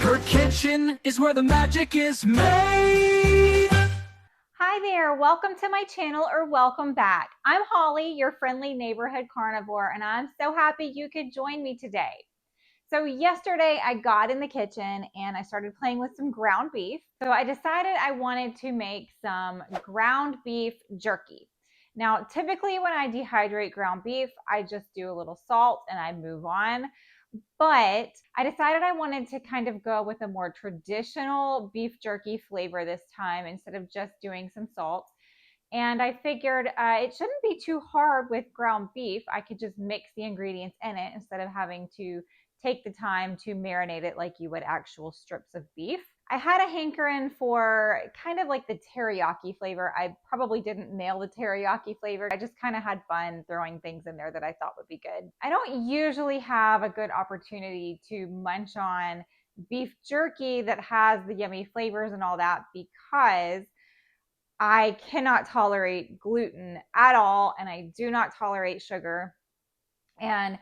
Her kitchen is where the magic is made. Hi there, welcome to my channel or welcome back. I'm Holly, your friendly neighborhood carnivore, and I'm so happy you could join me today. So yesterday I got in the kitchen and I started playing with some ground beef. So I decided I wanted to make some ground beef jerky. Now, typically when I dehydrate ground beef, I just do a little salt and I move on. But I decided I wanted to kind of go with a more traditional beef jerky flavor this time instead of just doing some salt. And I figured it shouldn't be too hard with ground beef. I could just mix the ingredients in it instead of having to take the time to marinate it like you would actual strips of beef. I had a hankering for kind of like the teriyaki flavor. I probably didn't nail the teriyaki flavor. I just kind of had fun throwing things in there that I thought would be good. I don't usually have a good opportunity to munch on beef jerky that has the yummy flavors and all that because I cannot tolerate gluten at all, and I do not tolerate sugar. And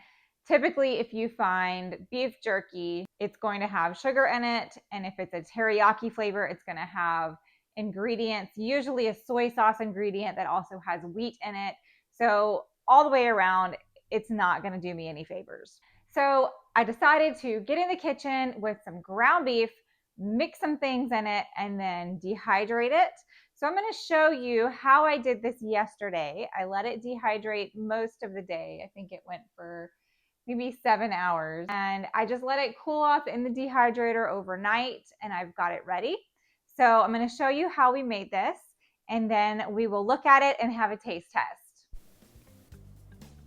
typically, if you find beef jerky, it's going to have sugar in it. And if it's a teriyaki flavor, it's going to have ingredients, usually a soy sauce ingredient that also has wheat in it. So all the way around, it's not going to do me any favors. So I decided to get in the kitchen with some ground beef, mix some things in it, and then dehydrate it. So I'm going to show you how I did this yesterday. I let it dehydrate most of the day. I think it went for maybe 7 hours. And I just let it cool off in the dehydrator overnight and I've got it ready. So I'm going to show you how we made this and then we will look at it and have a taste test.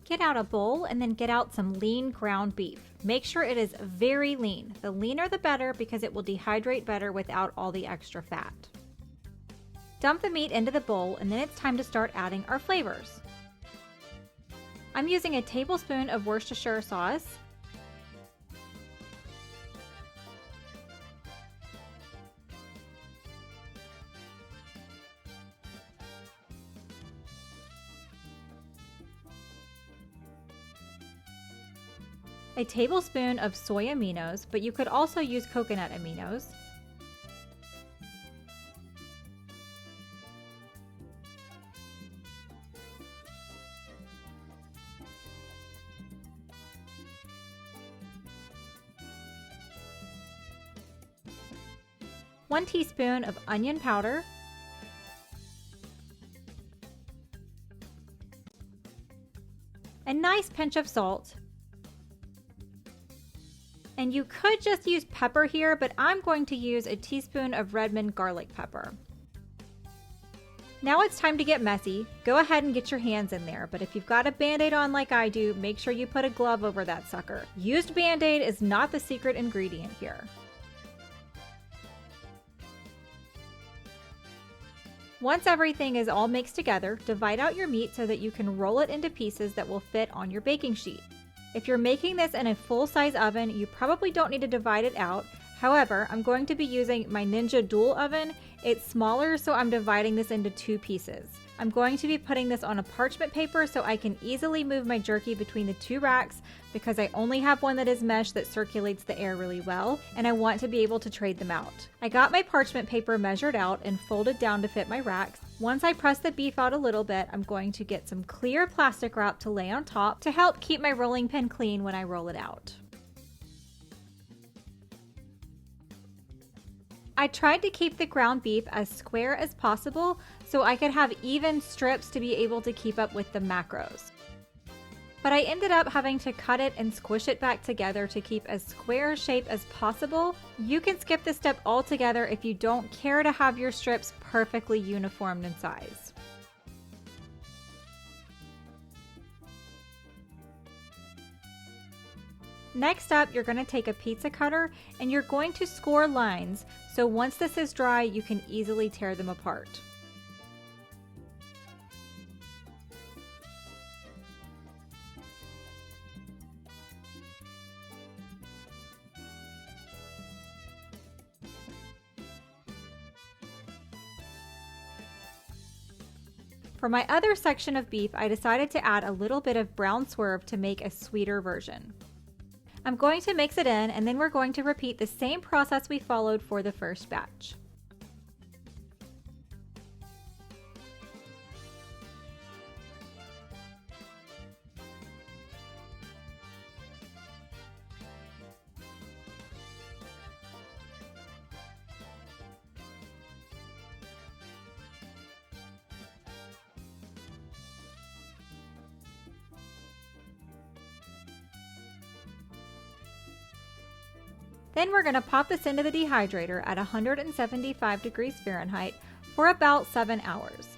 Get out a bowl and then get out some lean ground beef. Make sure it is very lean. The leaner the better because it will dehydrate better without all the extra fat. Dump the meat into the bowl and then it's time to start adding our flavors. I'm using a tablespoon of Worcestershire sauce, a tablespoon of soy aminos, but you could also use coconut aminos, one teaspoon of onion powder, a nice pinch of salt, and you could just use pepper here, but I'm going to use a teaspoon of Redmond garlic pepper. Now it's time to get messy. Go ahead and get your hands in there, but if you've got a Band-Aid on like I do, make sure you put a glove over that sucker. Used Band-Aid is not the secret ingredient here. Once everything is all mixed together, divide out your meat so that you can roll it into pieces that will fit on your baking sheet. If you're making this in a full-size oven, you probably don't need to divide it out. However, I'm going to be using my Ninja Dual oven. It's smaller, so I'm dividing this into 2 pieces. I'm going to be putting this on a parchment paper so I can easily move my jerky between the 2 racks because I only have one that is mesh that circulates the air really well, and I want to be able to trade them out. I got my parchment paper measured out and folded down to fit my racks. Once I press the beef out a little bit, I'm going to get some clear plastic wrap to lay on top to help keep my rolling pin clean when I roll it out. I tried to keep the ground beef as square as possible so I could have even strips to be able to keep up with the macros. But I ended up having to cut it and squish it back together to keep as square a shape as possible. You can skip this step altogether if you don't care to have your strips perfectly uniform in size. Next up, you're going to take a pizza cutter and you're going to score lines, so once this is dry, you can easily tear them apart. For my other section of beef, I decided to add a little bit of brown swerve to make a sweeter version. I'm going to mix it in, and then we're going to repeat the same process we followed for the first batch. Then we're going to pop this into the dehydrator at 175 degrees Fahrenheit for about 7 hours.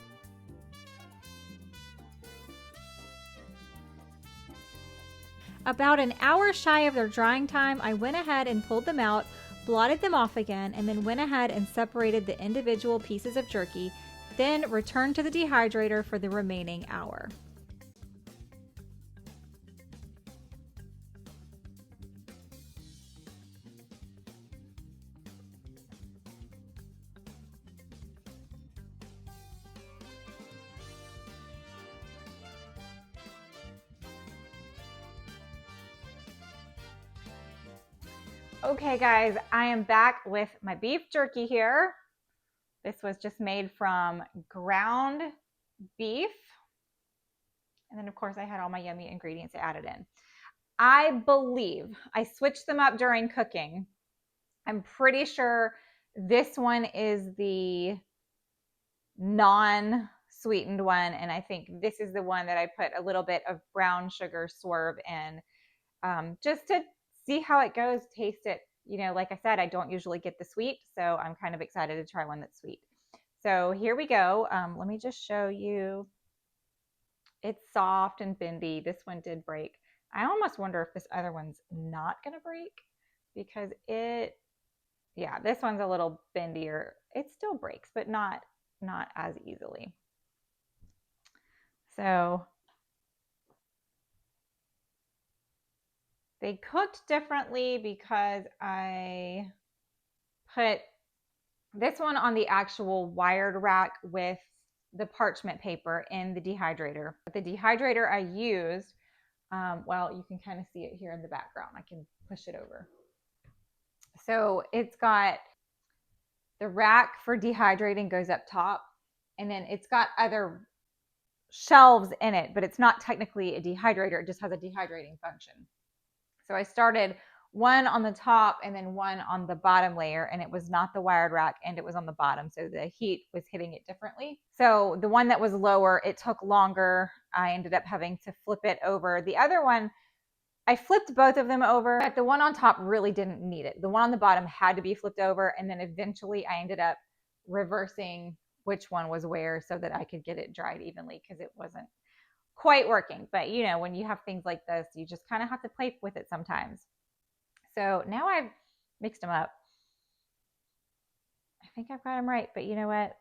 About an hour shy of their drying time, I went ahead and pulled them out, blotted them off again, and then went ahead and separated the individual pieces of jerky, then returned to the dehydrator for the remaining hour. Okay guys, I am back with my beef jerky here. This was just made from ground beef. And then of course I had all my yummy ingredients added in. I believe I switched them up during cooking. I'm pretty sure this one is the non-sweetened one. And I think this is the one that I put a little bit of brown sugar swerve in, just to see how it goes, taste it. You know, like I said, I don't usually get the sweet, so I'm kind of excited to try one that's sweet. So here we go. Let me just show you. It's soft and bendy. This one did break. I almost wonder if this other one's not going to break because yeah, this one's a little bendier. It still breaks, but not as easily. So they cooked differently because I put this one on the actual wired rack with the parchment paper in the dehydrator. But the dehydrator I used, well, you can kind of see it here in the background. I can push it over. So it's got the rack for dehydrating goes up top, and then it's got other shelves in it, but it's not technically a dehydrator. It just has a dehydrating function. So I started one on the top and then one on the bottom layer, and it was not the wired rack and it was on the bottom. So the heat was hitting it differently. So the one that was lower, it took longer. I ended up having to flip it over. The other one, I flipped both of them over, but the one on top really didn't need it. The one on the bottom had to be flipped over. And then eventually I ended up reversing which one was where so that I could get it dried evenly because it wasn't quite working. But you know, when you have things like this, you just kind of have to play with it sometimes. So now I've mixed them up. I think I've got them right, but you know what?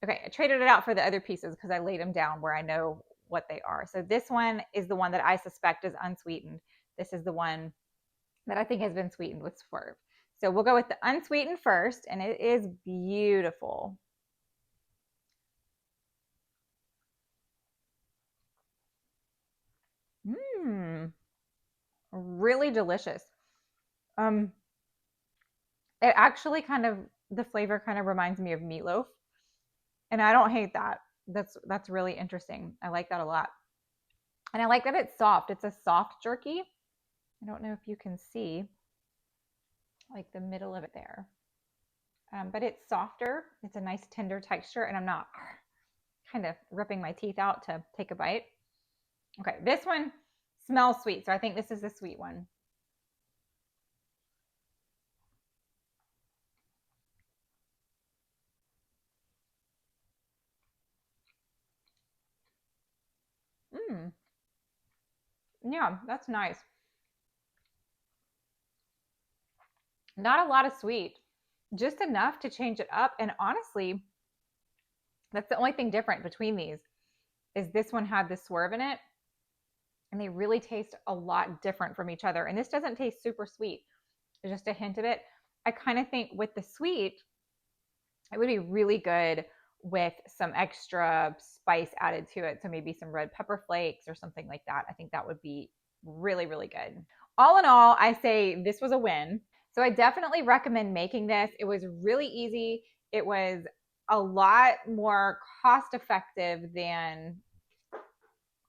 Okay, I traded it out for the other pieces because I laid them down where I know what they are. So this one is the one that I suspect is unsweetened. This is the one that I think has been sweetened with swerve. So we'll go with the unsweetened first, and it is beautiful. Really delicious. It actually the flavor kind of reminds me of meatloaf, and I don't hate that. That's really interesting. I like that a lot. And I like that it's soft. It's a soft jerky. I don't know if you can see like the middle of it there. But it's softer. It's a nice tender texture, and I'm not kind of ripping my teeth out to take a bite. Okay, this one smells sweet, so I think this is the sweet one. Yeah, that's nice. Not a lot of sweet, just enough to change it up. And honestly, that's the only thing different between these is this one had the swerve in it, and they really taste a lot different from each other. And this doesn't taste super sweet. There's just a hint of it. I kind of think with the sweet, it would be really good with some extra spice added to it. So maybe some red pepper flakes or something like that. I think that would be really, really good. All in all, I say this was a win. So I definitely recommend making this. It was really easy. It was a lot more cost effective than,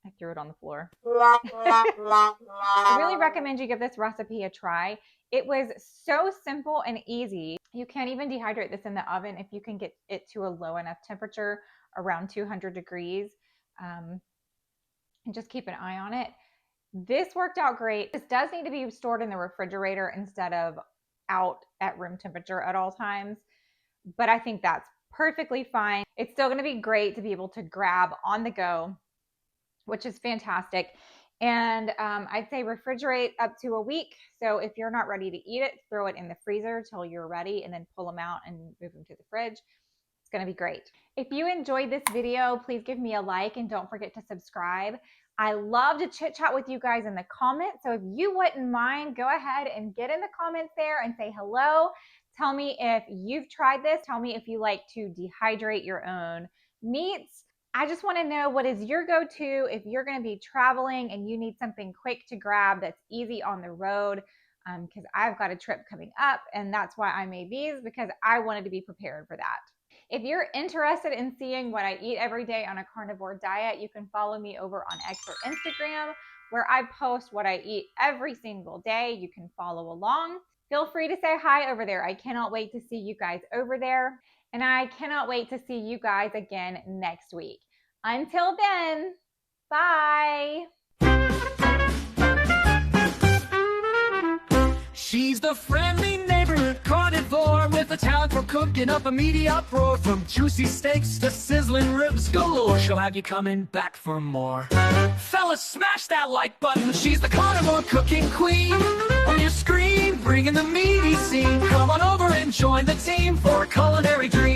I threw it on the floor. I really recommend you give this recipe a try. It was so simple and easy. You can't even dehydrate this in the oven if you can get it to a low enough temperature, around 200 degrees. And just keep an eye on it. This worked out great. This does need to be stored in the refrigerator instead of out at room temperature at all times, but I think that's perfectly fine. It's still going to be great to be able to grab on the go, which is fantastic. And I'd say refrigerate up to a week. So if you're not ready to eat it, throw it in the freezer till you're ready and then pull them out and move them to the fridge. It's going to be great. If you enjoyed this video, please give me a like and don't forget to subscribe. I love to chit chat with you guys in the comments. So if you wouldn't mind, go ahead and get in the comments there and say hello. Tell me if you've tried this. Tell me if you like to dehydrate your own meats. I just want to know, what is your go-to if you're going to be traveling and you need something quick to grab that's easy on the road, because I've got a trip coming up, and that's why I made these, because I wanted to be prepared for that. If you're interested in seeing what I eat every day on a carnivore diet, you can follow me over on X or Instagram, where I post what I eat every single day. You can follow along. Feel free to say hi over there. I cannot wait to see you guys over there. And I cannot wait to see you guys again next week. Until then, bye. She's the friendly neighborhood carnivore with a talent for cooking up a meaty uproar. From juicy steaks to sizzling ribs galore, she'll have you coming back for more. Fellas, smash that like button. She's the carnivore cooking queen. On your screen, bringing the meaty scene. Come on over and join the team for a culinary dream.